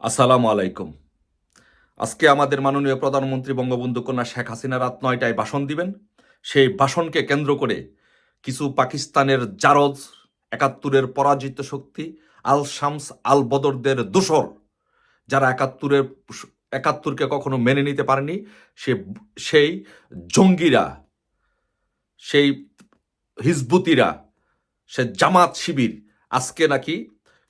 আসসালামু আলাইকুম। আজকে আমাদের মাননীয় প্রধানমন্ত্রী বঙ্গবন্ধু কন্যা শেখ হাসিনা রাত ৯টায় ভাষণ দিবেন। সেই ভাষণকে কেন্দ্র করে কিছু পাকিস্তানের জারজ, ৭১-এর পরাজিত শক্তি, আল শামস আল বদরদের দোসর, যারা ৭১-কে কখনো মেনে নিতে পারেনি, সে সেই জঙ্গিরা, সেই হিজবুতিরা, সে জামাত শিবির আজকে নাকি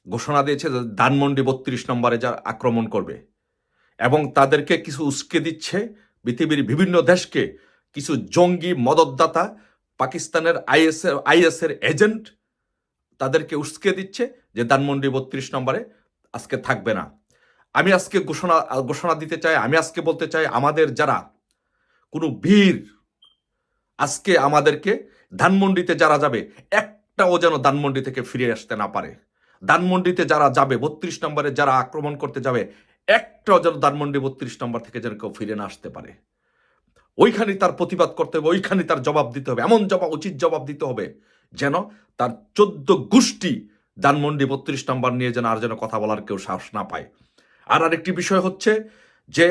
ঘোষণা দিয়েছে যে ধানমন্ডি ৩২ নম্বরে যা আক্রমণ করবে এবং তাদেরকে কিছু উস্কে দিচ্ছে পৃথিবীর বিভিন্ন দেশকে। কিছু জঙ্গি মদতদাতা, পাকিস্তানের আইএসের এজেন্ট তাদেরকে উস্কে দিচ্ছে যে ধানমন্ডি ৩২ নম্বরে আজকে থাকবে না। আমি আজকে ঘোষণা দিতে চাই, আমি আজকে বলতে চাই, আমাদের যারা কোনো বীর আজকে আমাদেরকে ধানমন্ডিতে যারা যাবে, একটাও যেন ধানমন্ডি থেকে ফিরে আসতে না পারে। ধানমন্ডিতে যারা যাবে, ৩২ নম্বরে যারা আক্রমণ করতে যাবে, একটাও যেন ধানমন্ডি ৩২ নম্বর থেকে যেন কেউ ফিরে না আসতে পারে। ওইখানে তার প্রতিবাদ করতে হবে, ওইখানে তার জবাব দিতে হবে, এমন উচিত জবাব দিতে হবে যেন তার ১৪ গোষ্ঠী ধানমন্ডি ৩২ নম্বর নিয়ে যেন আর যেন কথা বলার কেউ সাহস না পায়। আর আরেকটি বিষয় হচ্ছে যে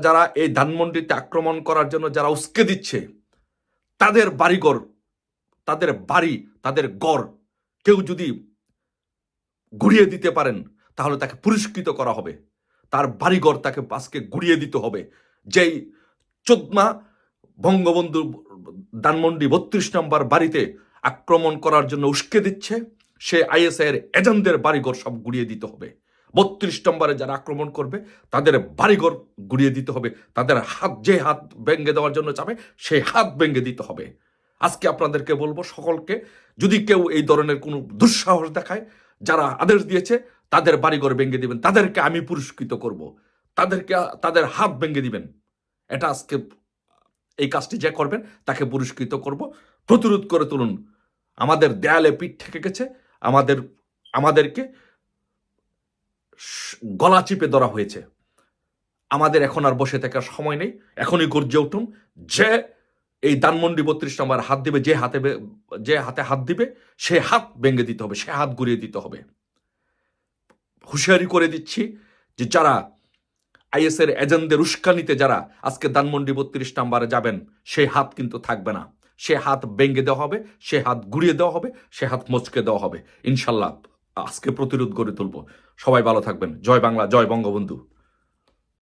যারা এই ধানমন্ডিতে আক্রমণ করার জন্য যারা উস্কে দিচ্ছে, তাদের বাড়িঘর, তাদের বাড়ি, তাদের গড় কেউ যদি গুড়িয়ে দিতে পারেন তাহলে তাকে পুরস্কৃত করা হবে। তার বাড়িঘর তাকে আজকে গুড়িয়ে দিতে হবে। যেই চোদনা বঙ্গবন্ধু ধানমন্ডি ৩২ নম্বর বাড়িতে আক্রমণ করার জন্য উস্কে দিচ্ছে, সে আইএসআইয়ের এজেন্টদের বাড়িঘর সব গুড়িয়ে দিতে হবে। ৩২ নম্বরে যারা আক্রমণ করবে তাদের বাড়িঘর গুড়িয়ে দিতে হবে। তাদের যে হাত ভেঙে দেওয়ার জন্য চাবে সেই হাত ভেঙে দিতে হবে। আজকে আপনাদেরকে বলবো, সকলকে, যদি কেউ এই ধরনের কোনো দুঃসাহস দেখায়, যারা আদেশ দিয়েছে তাদের বাড়িঘর ভেঙে দিবেন, তাদেরকে আমি পুরস্কৃত করব, তাদের হাত ভেঙে দিবেন। এটা আজকে এই কাজটি যে করবেন তাকে পুরস্কৃত করব। প্রতিরোধ করে তুলুন। আমাদের দেয়ালে পিঠ ঠেকে গেছে, আমাদেরকে গলা চিপে ধরা হয়েছে। আমাদের এখন আর বসে থাকার সময় নেই, এখনই গর্জে উঠুন। যে এই ধানমন্ডি ৩২ নম্বর হাত দিবে, যে হাতে হাত দিবে সে হাত ভেঙে দিতে হবে, সে হাত গুড়িয়ে দিতে হবে। হুঁশিয়ারি করে দিচ্ছি যে যারা আইএসের এজেন্টদের উস্কানিতে যারা আজকে ধানমন্ডি ৩২ নম্বরে যাবেন, সেই হাত কিন্তু থাকবে না। সে হাত ভেঙে দেওয়া হবে, সে হাত গুড়িয়ে দেওয়া হবে, সে হাত মচকে দেওয়া হবে। ইনশাল্লাহ আজকে প্রতিরোধ গড়ে তুলব। সবাই ভালো থাকবেন। জয় বাংলা, জয় বঙ্গবন্ধু।